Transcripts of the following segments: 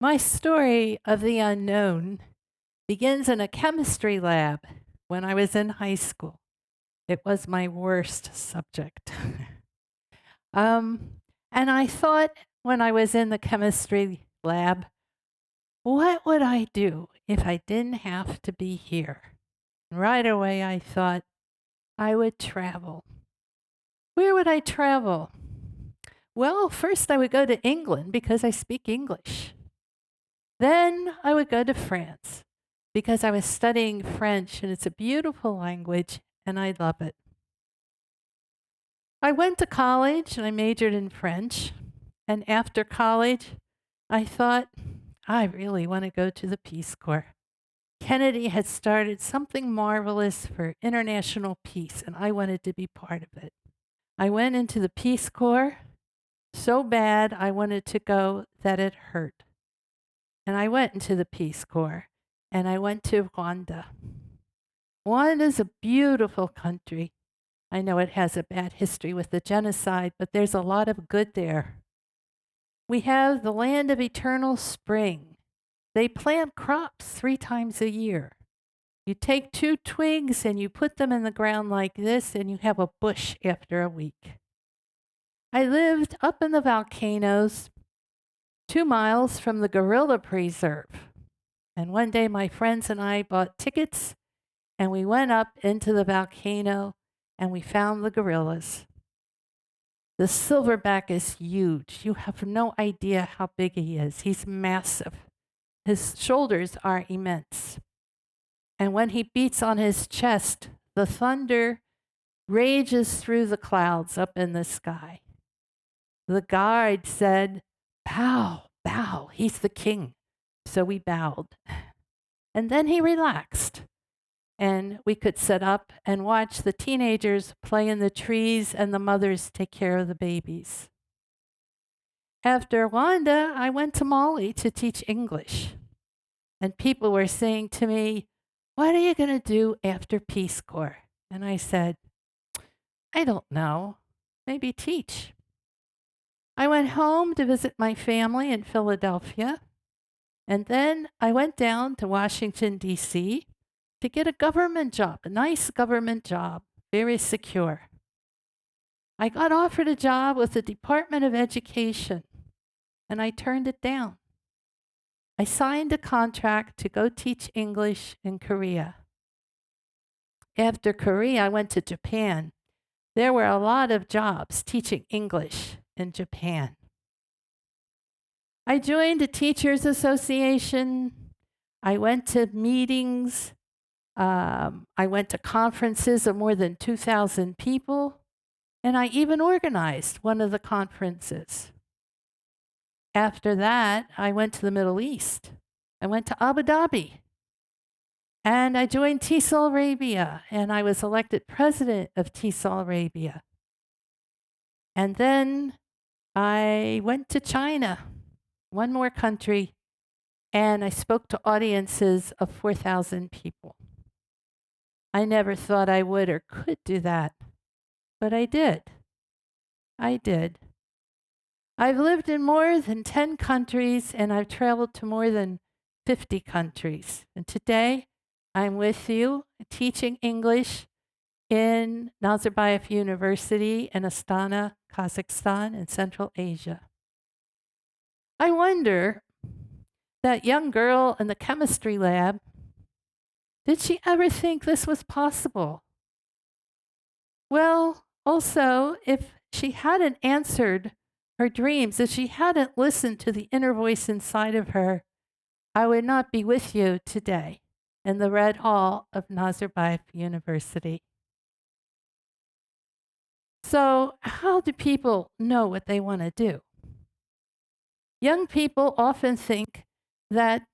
My story of the unknown begins in a chemistry lab when I was in high school. It was my worst subject. um, and I thought when I was in the chemistry lab, what would I do if I didn't have to be here? Right away, I thought I would travel. Where would I travel? Well, first I would go to England because I speak English. Then I would go to France because I was studying French and it's a beautiful language and I love it. I went to college and I majored in French. And after college, I thought, I really want to go to the Peace Corps. Kennedy had started something marvelous for international peace, and I wanted to be part of it. I went into the Peace Corps so bad I wanted to go that it hurt. And I went into the Peace Corps and I went to Rwanda. Rwanda is a beautiful country. I know it has a bad history with the genocide, but there's a lot of good there. We have the land of eternal spring. They plant crops 3 times a year. You take 2 twigs and you put them in the ground like this, and you have a bush after a week. I lived up in the volcanoes 2 miles from the gorilla preserve. And one day my friends and I bought tickets and we went up into the volcano and we found the gorillas. The silverback is huge. You have no idea how big he is. He's massive. His shoulders are immense. And when he beats on his chest, the thunder rages through the clouds up in the sky. The guide said, "Bow, bow, he's the king." So we bowed. And then he relaxed. And we could sit up and watch the teenagers play in the trees and the mothers take care of the babies. After Rwanda, I went to Mali to teach English. And people were saying to me, "What are you going to do after Peace Corps?" And I said, "I don't know. Maybe teach." I went home to visit my family in Philadelphia. And then I went down to Washington, D.C. to get a government job, a nice government job, very secure. I got offered a job with the Department of Education, and I turned it down. I signed a contract to go teach English in Korea. After Korea, I went to Japan. There were a lot of jobs teaching English in Japan. I joined a teachers association. I went to meetings. I went to conferences of more than 2,000 people. And I even organized one of the conferences. After that, I went to the Middle East. I went to Abu Dhabi. And I joined TESOL Arabia, and I was elected president of TESOL Arabia. And then I went to China, one more country, and I spoke to audiences of 4,000 people. I never thought I would or could do that, but I did. I did. I've lived in more than 10 countries, and I've traveled to more than 50 countries. And today, I'm with you teaching English in Nazarbayev University in Astana, Kazakhstan, in Central Asia. I wonder, that young girl in the chemistry lab, did she ever think this was possible? Well, also, if she hadn't answered her dreams, if she hadn't listened to the inner voice inside of her, I would not be with you today in the Red Hall of Nazarbayev University. So, how do people know what they want to do? Young people often think that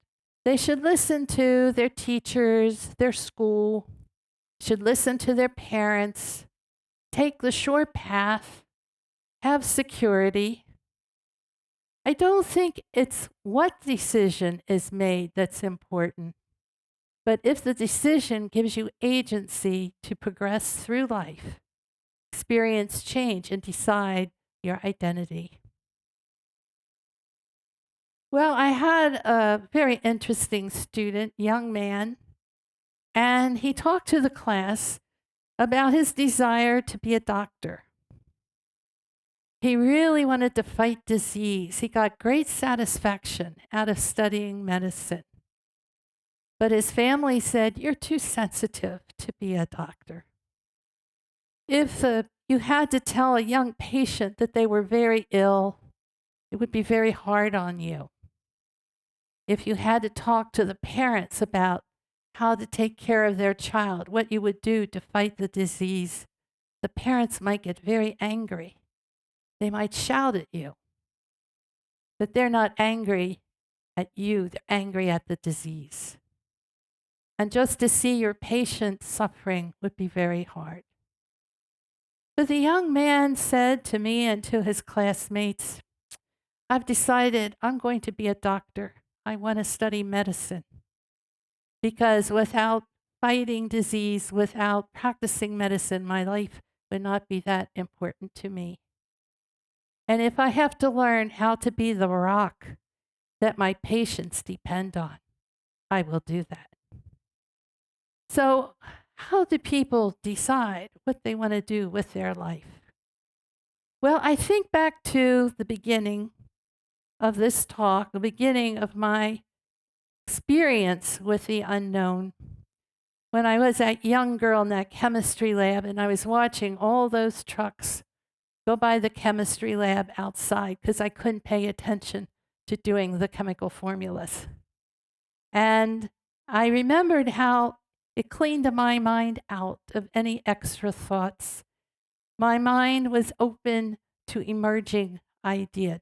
they should listen to their teachers, their school, should listen to their parents, take the short path, have security. I don't think it's what decision is made that's important, but if the decision gives you agency to progress through life, experience change, and decide your identity. Well, I had a very interesting student, young man, and he talked to the class about his desire to be a doctor. He really wanted to fight disease. He got great satisfaction out of studying medicine. But his family said, "You're too sensitive to be a doctor." If you had to tell a young patient that they were very ill, it would be very hard on you. If you had to talk to the parents about how to take care of their child, what you would do to fight the disease, the parents might get very angry. They might shout at you. But they're not angry at you, they're angry at the disease. And just to see your patient suffering would be very hard. But the young man said to me and to his classmates, "I've decided I'm going to be a doctor. I want to study medicine. Because without fighting disease, without practicing medicine, my life would not be that important to me. And if I have to learn how to be the rock that my patients depend on, I will do that." So, how do people decide what they want to do with their life? Well, I think back to the beginning of this talk, the beginning of my experience with the unknown. When I was that young girl in that chemistry lab and I was watching all those trucks go by the chemistry lab outside because I couldn't pay attention to doing the chemical formulas. And I remembered how it cleaned my mind out of any extra thoughts. My mind was open to an emerging idea.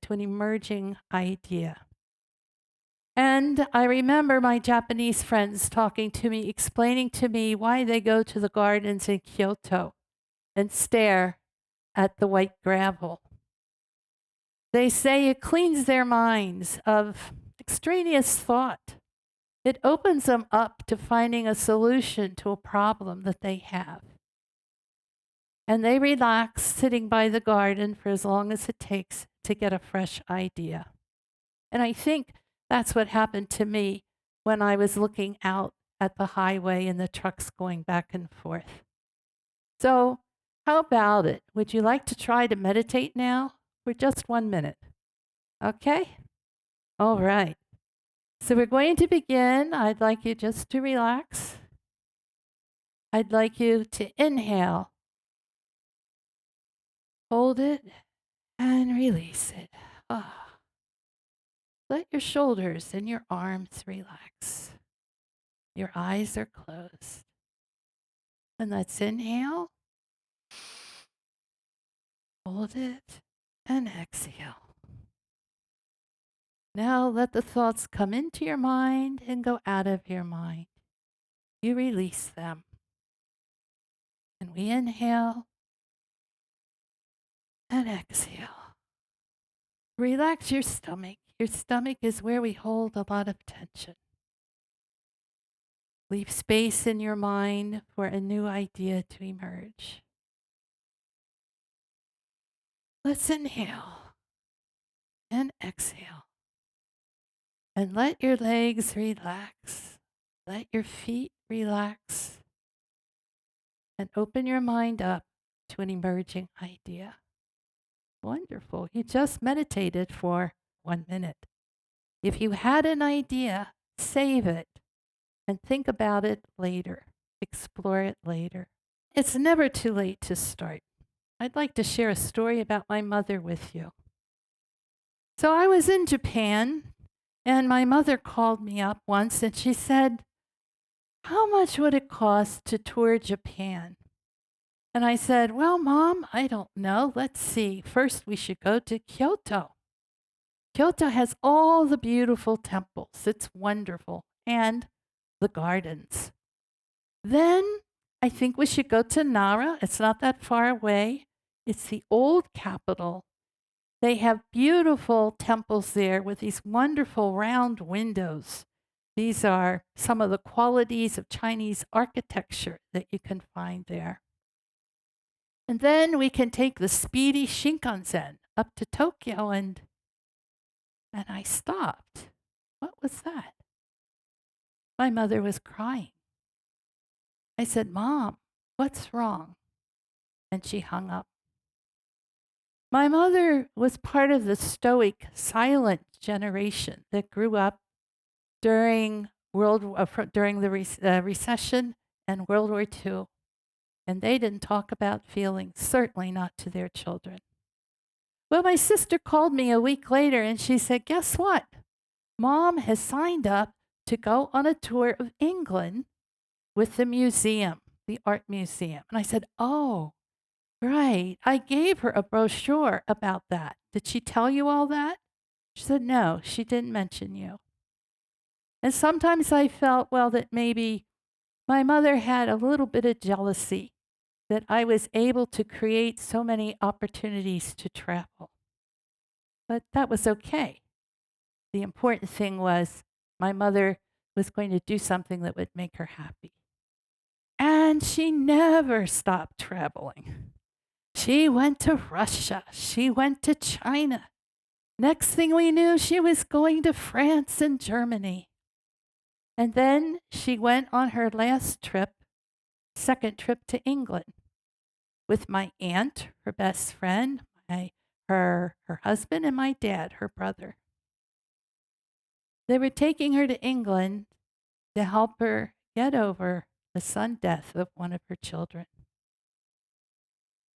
And I remember my Japanese friends talking to me, explaining to me why they go to the gardens in Kyoto and stare at the white gravel. They say it cleans their minds of extraneous thought. It opens them up to finding a solution to a problem that they have. And they relax sitting by the garden for as long as it takes to get a fresh idea. And I think that's what happened to me when I was looking out at the highway and the trucks going back and forth. So, how about it? Would you like to try to meditate now for just 1 minute? Okay? All right. So, we're going to begin. I'd like you just to relax. I'd like you to inhale, hold it, and release it. Ah. Let your shoulders and your arms relax. Your eyes are closed. And let's inhale, hold it, and exhale. Now let the thoughts come into your mind and go out of your mind. You release them. And we inhale and exhale. Relax your stomach. Your stomach is where we hold a lot of tension. Leave space in your mind for a new idea to emerge. Let's inhale and exhale. And let your legs relax. Let your feet relax. And open your mind up to an emerging idea. Wonderful. You just meditated for 1 minute. If you had an idea, save it and think about it later. Explore it later. It's never too late to start. I'd like to share a story about my mother with you. So I was in Japan, and my mother called me up once and she said, "How much would it cost to tour Japan?" And I said, "Well, Mom, I don't know. Let's see. First, we should go to Kyoto. Kyoto has all the beautiful temples. It's wonderful. And the gardens. Then I think we should go to Nara. It's not that far away. It's the old capital. They have beautiful temples there with these wonderful round windows. These are some of the qualities of Chinese architecture that you can find there. And then we can take the speedy Shinkansen up to Tokyo." And And I stopped. What was that? My mother was crying. I said, Mom, what's wrong? And she hung up. My mother was part of the stoic, silent generation that grew up during during the recession and World War II, and they didn't talk about feelings, certainly not to their children. Well, my sister called me a week later and she said, guess what? Mom has signed up to go on a tour of England with the museum, the art museum. And I said, oh, right. I gave her a brochure about that. Did she tell you all that? She said, no, she didn't mention you. And sometimes I felt, well, that maybe my mother had a little bit of jealousy that I was able to create so many opportunities to travel. But that was okay. The important thing was my mother was going to do something that would make her happy. And she never stopped traveling. She went to Russia. She went to China. Next thing we knew, she was going to France and Germany. And then she went on her last trip, second trip to England, with my aunt, her best friend, her husband, and my dad, her brother. They were taking her to England to help her get over the sudden death of one of her children.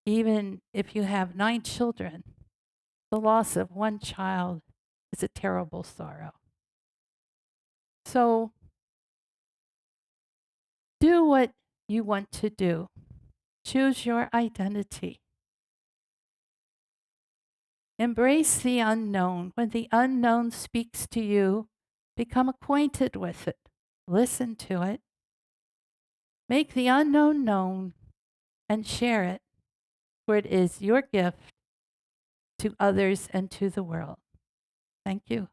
Even if you have 9 children, the loss of one child is a terrible sorrow. So do what you want to do. Choose your identity. Embrace the unknown. When the unknown speaks to you, become acquainted with it. Listen to it. Make the unknown known and share it, for it is your gift to others and to the world. Thank you.